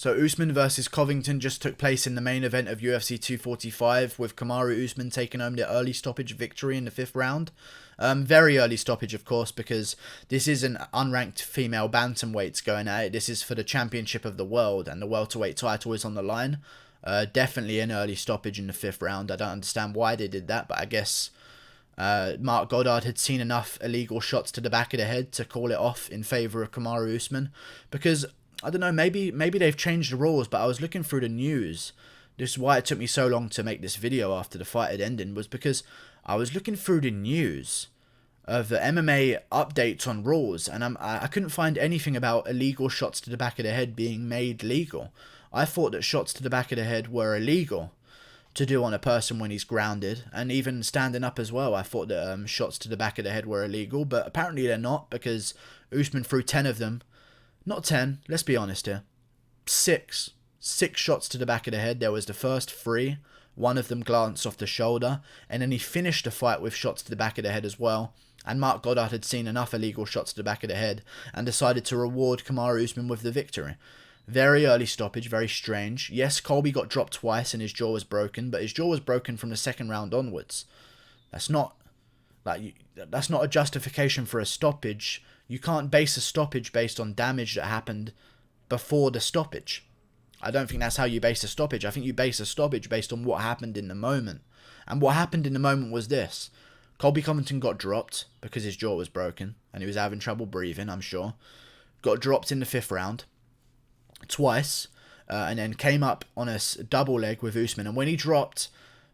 So Usman versus Covington just took place in the main event of UFC 245, with Kamaru Usman taking home the early stoppage victory in the 5th round. Very early stoppage, of course, because this is an unranked female bantamweights going at it. This is for the championship of the world, and the welterweight title is on the line. Definitely an early stoppage in the 5th round. I don't understand why they did that, but I guess Mark Goddard had seen enough illegal shots to the back of the head to call it off in favour of Kamaru Usman. Because, I don't know, maybe they've changed the rules, but I was looking through the news. This is why it took me so long to make this video after the fight had ended, was because I was looking through the news of the MMA updates on rules, and I couldn't find anything about illegal shots to the back of the head being made legal. I thought that shots to the back of the head were illegal to do on a person when he's grounded, and even standing up as well. I thought that shots to the back of the head were illegal, but apparently they're not, because Usman threw 10 of them. Not 10, let's be honest here. 6 shots to the back of the head. There was the first 3. One of them glanced off the shoulder, and then he finished the fight with shots to the back of the head as well. And Mark Goddard had seen enough illegal shots to the back of the head and decided to reward Kamaru Usman with the victory. Very early stoppage, very strange. Yes, Colby got dropped twice and his jaw was broken, but his jaw was broken from the 2nd round onwards. That's not a justification for a stoppage. You can't base a stoppage based on damage that happened before the stoppage. I don't think that's how you base a stoppage. I think you base a stoppage based on what happened in the moment. And what happened in the moment was this. Colby Covington got dropped because his jaw was broken and he was having trouble breathing, I'm sure. Got dropped in the 5th round twice, and then came up on a double leg with Usman. And when he dropped,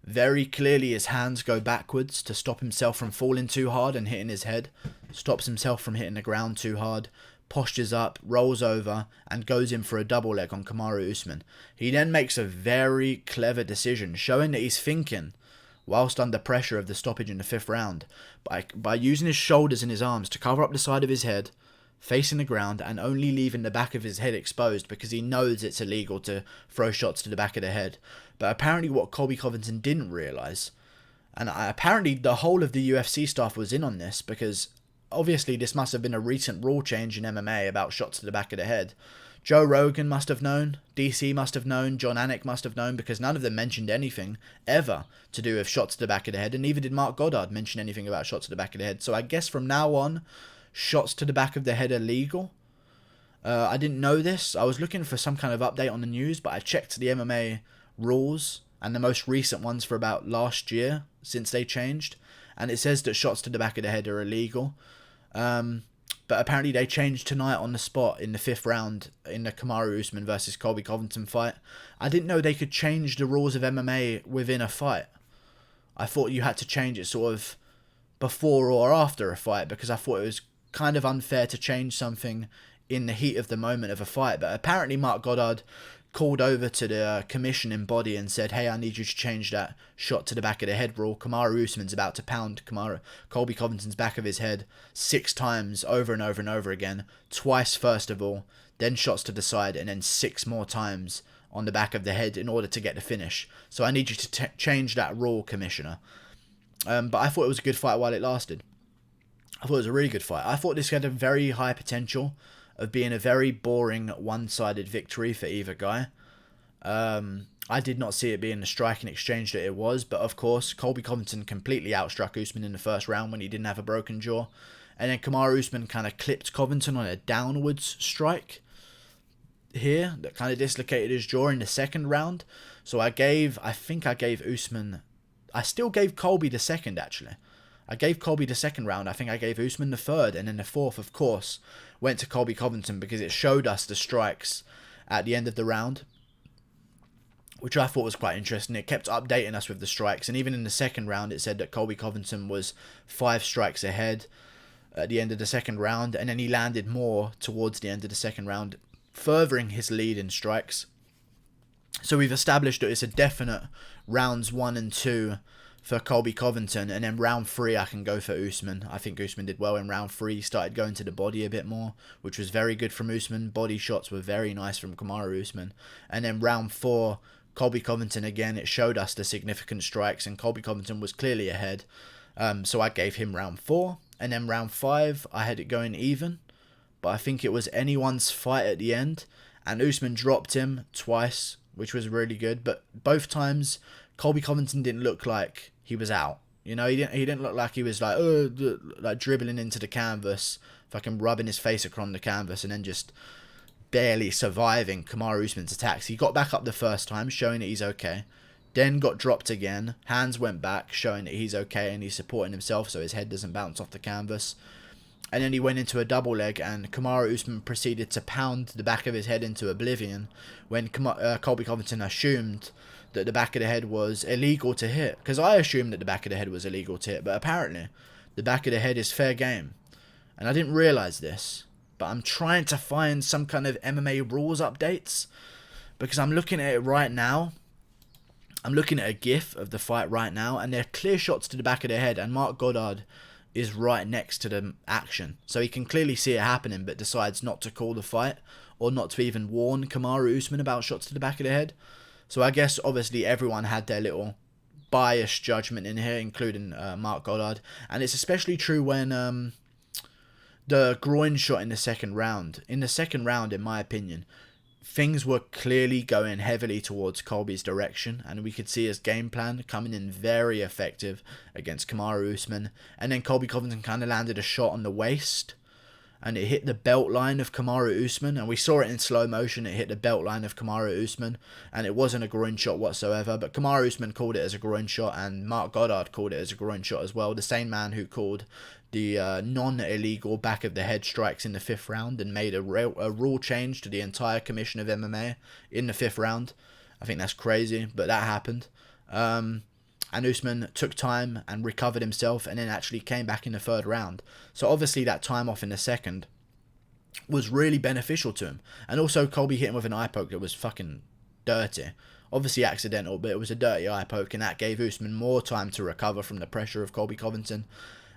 very clearly his hands go backwards to stop himself from falling too hard and hitting his head. Stops himself from hitting the ground too hard. Postures up, rolls over, and goes in for a double leg on Kamaru Usman. He then makes a very clever decision, showing that he's thinking, whilst under pressure of the stoppage in the 5th round, by using his shoulders and his arms to cover up the side of his head, facing the ground, and only leaving the back of his head exposed, because he knows it's illegal to throw shots to the back of the head. But apparently what Colby Covington didn't realise, and apparently the whole of the UFC staff was in on this, because obviously this must have been a recent rule change in MMA about shots to the back of the head. Joe Rogan must have known, DC must have known, John Anik must have known, because none of them mentioned anything ever to do with shots to the back of the head, and neither did Mark Goddard mention anything about shots to the back of the head. So I guess from now on, shots to the back of the head are legal. I didn't know this. I was looking for some kind of update on the news, but I checked the MMA rules, and the most recent ones for about last year, since they changed, and it says that shots to the back of the head are illegal. But apparently they changed tonight on the spot in the 5th round in the Kamaru Usman versus Colby Covington fight. I didn't know they could change the rules of MMA within a fight. I thought you had to change it sort of before or after a fight, because I thought it was kind of unfair to change something in the heat of the moment of a fight. But apparently Mark Goddard called over to the commissioning body and said, hey, I need you to change that shot to the back of the head rule. Kamaru Usman's about to pound Colby Covington's back of his head 6 times over and over and over again. Twice first of all, then shots to the side, and then 6 more times on the back of the head in order to get the finish. So I need you to change that rule, Commissioner. But I thought it was a good fight while it lasted. I thought it was a really good fight. I thought this had a very high potential of being a very boring one-sided victory for either guy. I did not see it being the striking exchange that it was, but of course Colby Covington completely outstruck Usman in the 1st round when he didn't have a broken jaw, and then Kamaru Usman kind of clipped Covington on a downwards strike here that kind of dislocated his jaw in the 2nd round. So I think I gave Usman, I still gave Colby the 2nd actually. I gave Colby the 2nd round. I think I gave Usman the 3rd, and then the 4th, of course, went to Colby Covington because it showed us the strikes at the end of the round, which I thought was quite interesting. It kept updating us with the strikes, and even in the 2nd round, it said that Colby Covington was 5 strikes ahead at the end of the 2nd round, and then he landed more towards the end of the 2nd round, furthering his lead in strikes. So we've established that it's a definite rounds 1 and 2 for Colby Covington, and then round 3 I can go for Usman. I think Usman did well in round 3. He started going to the body a bit more, which was very good from Usman. Body shots were very nice from Kamaru Usman. And then round 4, Colby Covington again, it showed us the significant strikes, and Colby Covington was clearly ahead. So I gave him round 4, and then round 5 I had it going even, but I think it was anyone's fight at the end, and Usman dropped him twice, which was really good. But both times, Colby Covington didn't look like he was out. You know, he didn't look like he was like dribbling into the canvas, fucking rubbing his face across the canvas, and then just barely surviving Kamaru Usman's attacks. He got back up the first time, showing that he's okay. Then got dropped again. Hands went back, showing that he's okay and he's supporting himself so his head doesn't bounce off the canvas. And then he went into a double leg, and Kamaru Usman proceeded to pound the back of his head into oblivion when Colby Covington assumed that the back of the head was illegal to hit. Because I assumed that the back of the head was illegal to hit, but apparently the back of the head is fair game. And I didn't realise this, but I'm trying to find some kind of MMA rules updates, because I'm looking at it right now. I'm looking at a GIF of the fight right now, and they're clear shots to the back of the head, and Mark Goddard is right next to the action. So he can clearly see it happening, but decides not to call the fight, or not to even warn Kamaru Usman about shots to the back of the head. So I guess, obviously, everyone had their little biased judgment in here, including Mark Goddard. And it's especially true when the groin shot in the second round. In the second round, in my opinion, things were clearly going heavily towards Colby's direction, and we could see his game plan coming in very effective against Kamaru Usman. And then Colby Covington kind of landed a shot on the waist, and it hit the belt line of Kamaru Usman, and we saw it in slow motion. It hit the belt line of Kamaru Usman, and it wasn't a groin shot whatsoever, but Kamaru Usman called it as a groin shot, and Mark Goddard called it as a groin shot as well, the same man who called the non-illegal back of the head strikes in the 5th round and made a rule change to the entire commission of MMA in the 5th round. I think that's crazy, but that happened. And Usman took time and recovered himself, and then actually came back in the 3rd round. So obviously that time off in the 2nd was really beneficial to him. And also Colby hit him with an eye poke that was fucking dirty. Obviously accidental, but it was a dirty eye poke, and that gave Usman more time to recover from the pressure of Colby Covington.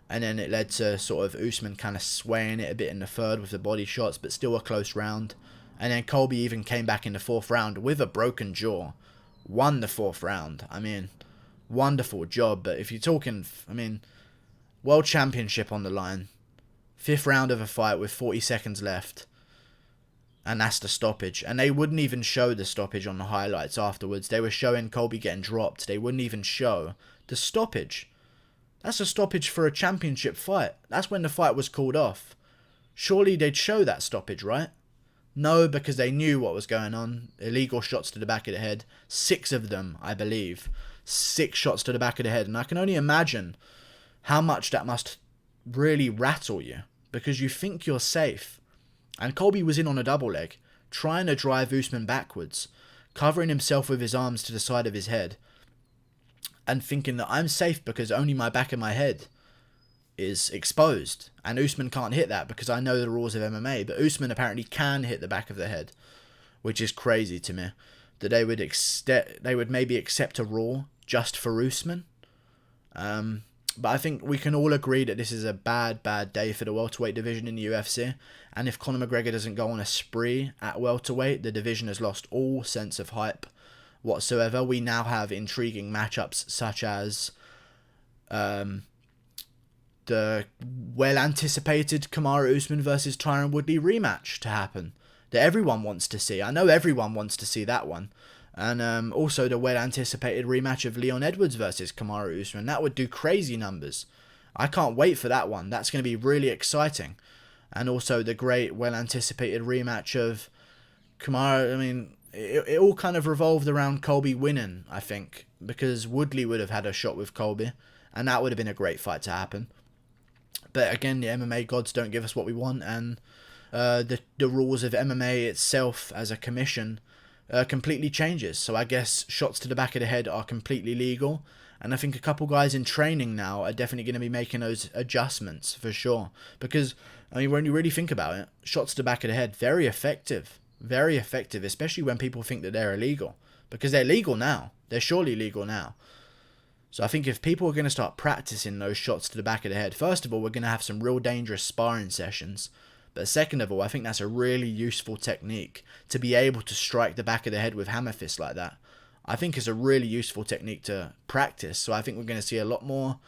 And then it led to sort of Usman kind of swaying it a bit in the 3rd with the body shots, but still a close round. And then Colby even came back in the 4th round with a broken jaw. Won the 4th round. I mean, wonderful job. But if you're talking, I mean, world championship on the line. 5th round of a fight with 40 seconds left. And that's the stoppage. And they wouldn't even show the stoppage on the highlights afterwards. They were showing Colby getting dropped. They wouldn't even show the stoppage. That's a stoppage for a championship fight. That's when the fight was called off. Surely they'd show that stoppage, right? No, because they knew what was going on. Illegal shots to the back of the head. 6 of them, I believe. 6 shots to the back of the head. And I can only imagine how much that must really rattle you, because you think you're safe. And Colby was in on a double leg, trying to drive Usman backwards, covering himself with his arms to the side of his head, and thinking that I'm safe because only my back of my head is exposed, and Usman can't hit that because I know the rules of MMA. But Usman apparently can hit the back of the head, which is crazy to me, that they would maybe accept a rule just for Usman. But I think we can all agree that this is a bad day for the welterweight division in the UFC. And if Conor McGregor doesn't go on a spree at welterweight, the division has lost all sense of hype whatsoever. We now have intriguing matchups such as the well-anticipated Kamaru Usman versus Tyron Woodley rematch to happen that everyone wants to see. I know everyone wants to see that one. And also the well-anticipated rematch of Leon Edwards versus Kamaru Usman. That would do crazy numbers. I can't wait for that one. That's going to be really exciting. And also the great well-anticipated rematch of Kamaru. I mean, it all kind of revolved around Colby winning, I think, because Woodley would have had a shot with Colby, and that would have been a great fight to happen. But again, the MMA gods don't give us what we want, and the rules of MMA itself as a commission completely changes. So I guess shots to the back of the head are completely legal, and I think a couple guys in training now are definitely going to be making those adjustments for sure. Because, I mean, when you really think about it, shots to the back of the head, very effective, especially when people think that they're illegal, because they're legal now. They're surely legal now. So I think if people are going to start practicing those shots to the back of the head, first of all, we're going to have some real dangerous sparring sessions. But second of all, I think that's a really useful technique to be able to strike the back of the head with hammer fists like that. I think it's a really useful technique to practice. So I think we're going to see a lot more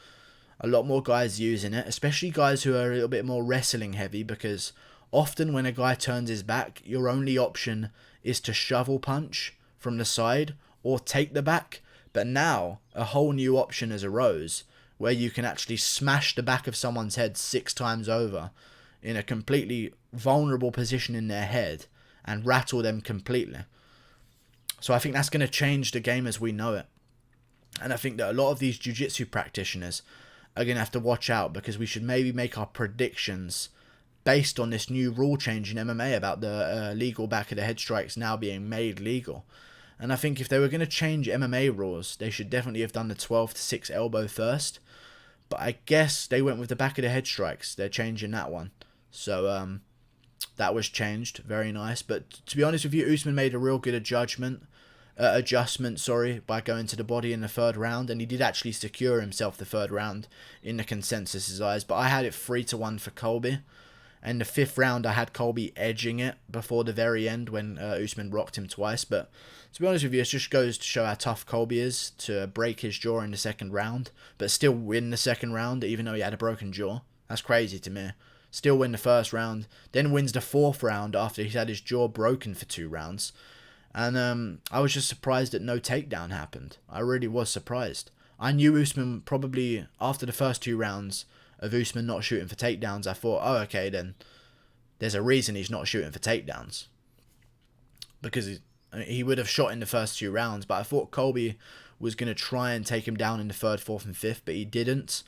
guys using it, especially guys who are a little bit more wrestling heavy, because often when a guy turns his back, your only option is to shovel punch from the side or take the back. But now a whole new option has arose where you can actually smash the back of someone's head 6 times over in a completely vulnerable position in their head and rattle them completely. So I think that's going to change the game as we know it. And I think that a lot of these jiu-jitsu practitioners are going to have to watch out, because we should maybe make our predictions based on this new rule change in MMA about the legal back of the head strikes now being made legal. And I think if they were going to change MMA rules, they should definitely have done the 12-6 elbow first. But I guess they went with the back of the head strikes. They're changing that one. So that was changed. Very nice. But to be honest with you, Usman made a real good adjustment, by going to the body in the 3rd round. And he did actually secure himself the 3rd round in the consensus's eyes. But I had it 3-1 for Colby. And the 5th round, I had Colby edging it before the very end when Usman rocked him twice. But to be honest with you, it just goes to show how tough Colby is to break his jaw in the 2nd round, but still win the 2nd round, even though he had a broken jaw. That's crazy to me. Still win the 1st round, then wins the 4th round after he's had his jaw broken for 2 rounds. And I was just surprised that no takedown happened. I really was surprised. I knew Usman probably, after the first 2 rounds of Usman not shooting for takedowns, I thought, oh, okay, then there's a reason he's not shooting for takedowns. Because he would have shot in the first 2 rounds, but I thought Colby was going to try and take him down in the 3rd, 4th, and 5th, but he didn't.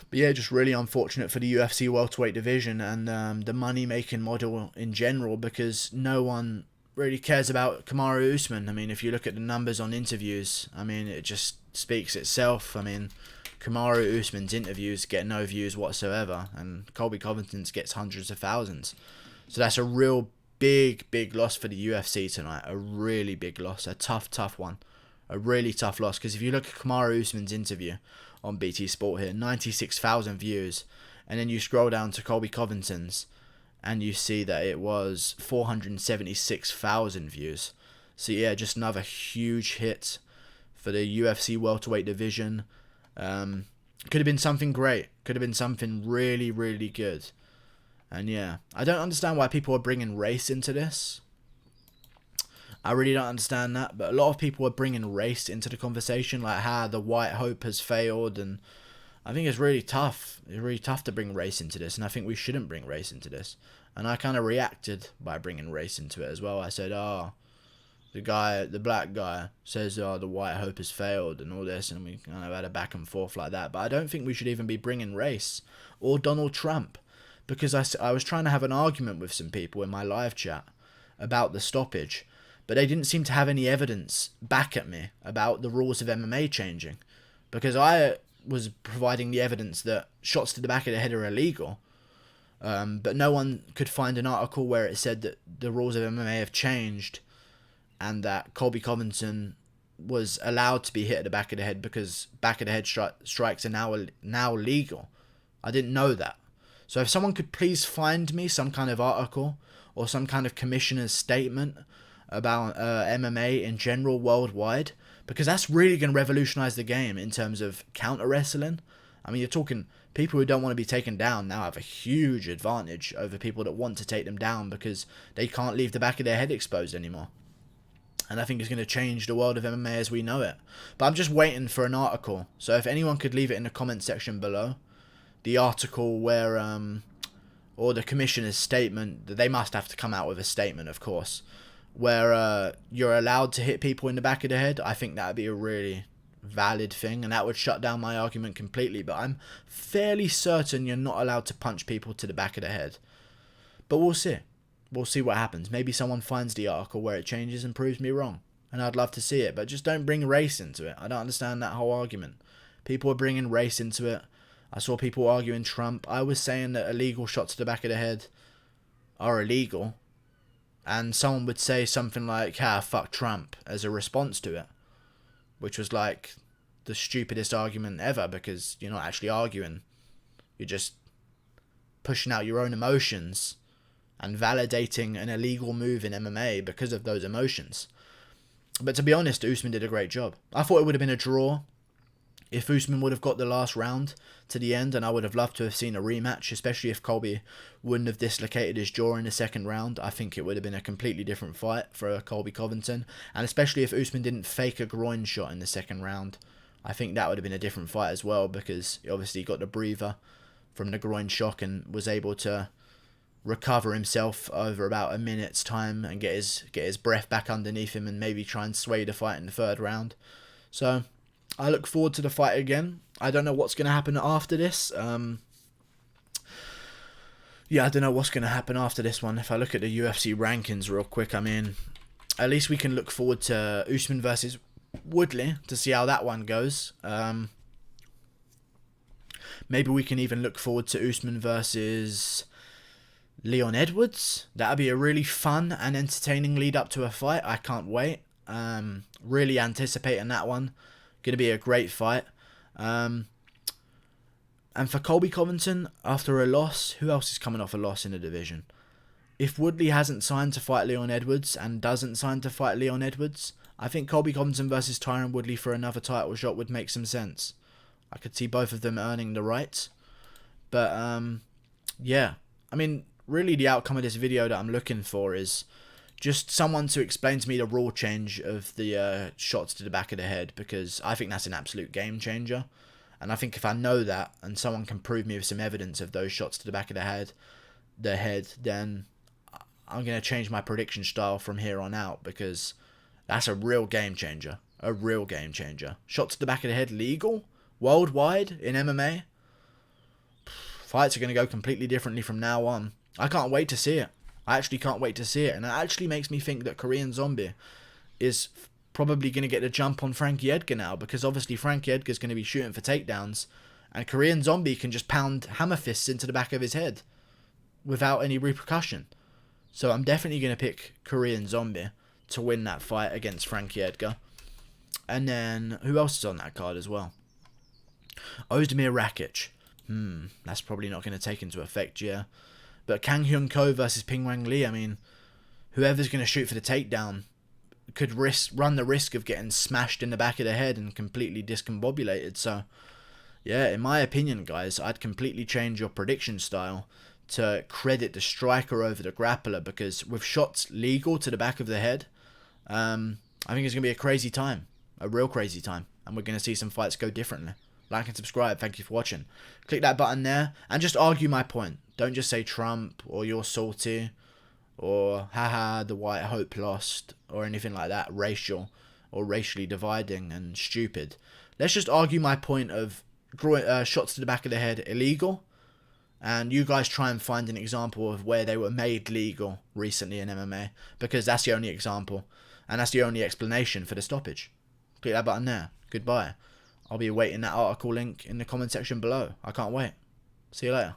But yeah, just really unfortunate for the UFC welterweight division and the money-making model in general, because no one really cares about Kamaru Usman. I mean, if you look at the numbers on interviews, I mean, it just speaks itself. I mean, Kamaru Usman's interviews get no views whatsoever, and Colby Covington's gets hundreds of thousands. So that's a real big loss for the UFC tonight. A really big loss. A tough one. A really tough loss, because if you look at Kamaru Usman's interview on BT Sport here, 96,000 views, and then you scroll down to Colby Covington's, and you see that it was 476,000 views. So yeah, just another huge hit for the UFC welterweight division. Could have been something great. Could have been something really good. And yeah, I don't understand why people are bringing race into this. I really don't understand that. But a lot of people are bringing race into the conversation, like how the white hope has failed. And I think it's really tough. It's really tough to bring race into this. And I think we shouldn't bring race into this. And I kind of reacted by bringing race into it as well. I said, the black guy says, the white hope has failed and all this. And we kind of had a back and forth like that. But I don't think we should even be bringing race or Donald Trump. Because I was trying to have an argument with some people in my live chat about the stoppage, but they didn't seem to have any evidence back at me about the rules of MMA changing. Because I was providing the evidence that shots to the back of the head are illegal, but no one could find an article where it said that the rules of MMA have changed and that Colby Covington was allowed to be hit at the back of the head because back of the head strikes are now legal. I didn't know that. So if someone could please find me some kind of article or some kind of commissioner's statement about MMA in general worldwide, because that's really going to revolutionize the game in terms of counter wrestling. I mean, you're talking people who don't want to be taken down now have a huge advantage over people that want to take them down because they can't leave the back of their head exposed anymore. And I think it's going to change the world of MMA as we know it. But I'm just waiting for an article. So if anyone could leave it in the comment section below, the article where, or the commissioner's statement, they must have to come out with a statement, of course, where you're allowed to hit people in the back of the head. I think that would be a really valid thing, and that would shut down my argument completely. But I'm fairly certain you're not allowed to punch people to the back of the head. But we'll see. We'll see what happens. Maybe someone finds the article where it changes and proves me wrong. And I'd love to see it. But just don't bring race into it. I don't understand that whole argument. People are bringing race into it. I saw people arguing Trump. I was saying that illegal shots to the back of the head are illegal. And someone would say something like, fuck Trump, as a response to it. Which was like the stupidest argument ever, because you're not actually arguing. You're just pushing out your own emotions and validating an illegal move in MMA because of those emotions. But to be honest, Usman did a great job. I thought it would have been a draw. if Usman would have got the last round to the end, and I would have loved to have seen a rematch, especially if Colby wouldn't have dislocated his jaw in the second round. I think it would have been a completely different fight for Colby Covington, and especially if Usman didn't fake a groin shot in the second round, I think that would have been a different fight as well, because he obviously got the breather from the groin shock and was able to recover himself over about a minute's time and get his breath back underneath him and maybe try and sway the fight in the third round. So I look forward to the fight again. I don't know what's going to happen after this. I don't know what's going to happen after this one. If I look at the UFC rankings real quick, I mean, at least we can look forward to Usman versus Woodley to see how that one goes. Maybe we can even look forward to Usman versus Leon Edwards. That'll be a really fun and entertaining lead up to a fight. I can't wait. Really anticipating that one. Gonna be a great fight. And for Colby Covington, after a loss, who else is coming off a loss in the division? If Woodley hasn't signed to fight Leon Edwards and doesn't sign to fight Leon Edwards, I think Colby Covington versus Tyron Woodley for another title shot would make some sense. I could see both of them earning the right. But, yeah. I mean, really the outcome of this video that I'm looking for is just someone to explain to me the rule change of the shots to the back of the head, because I think that's an absolute game changer. And I think if I know that and someone can prove me with some evidence of those shots to the back of the head, then I'm going to change my prediction style from here on out, because that's a real game changer. A real game changer. Shots to the back of the head legal worldwide in MMA. Fights are going to go completely differently from now on. I can't wait to see it. I actually can't wait to see it. And it actually makes me think that Korean Zombie is probably going to get a jump on Frankie Edgar now, because obviously Frankie Edgar's going to be shooting for takedowns, and Korean Zombie can just pound hammer fists into the back of his head without any repercussion. So I'm definitely going to pick Korean Zombie to win that fight against Frankie Edgar. And then, who else is on that card as well? Ozdemir Rakic. That's probably not going to take into effect, yeah. But Kang Hyun Ko versus Ping Wang Lee, I mean, whoever's going to shoot for the takedown could run the risk of getting smashed in the back of the head and completely discombobulated. So, yeah, in my opinion, guys, I'd completely change your prediction style to credit the striker over the grappler, because with shots legal to the back of the head, I think it's going to be a crazy time. A real crazy time. And we're going to see some fights go differently. Like and subscribe. Thank you for watching. Click that button there and just argue my point. Don't just say Trump or you're salty or haha the white hope lost or anything like that, racial or racially dividing and stupid. Let's just argue my point of shots to the back of the head illegal, and you guys try and find an example of where they were made legal recently in MMA, because that's the only example and that's the only explanation for the stoppage. Click that button there. Goodbye. I'll be awaiting that article link in the comment section below. I can't wait. See you later.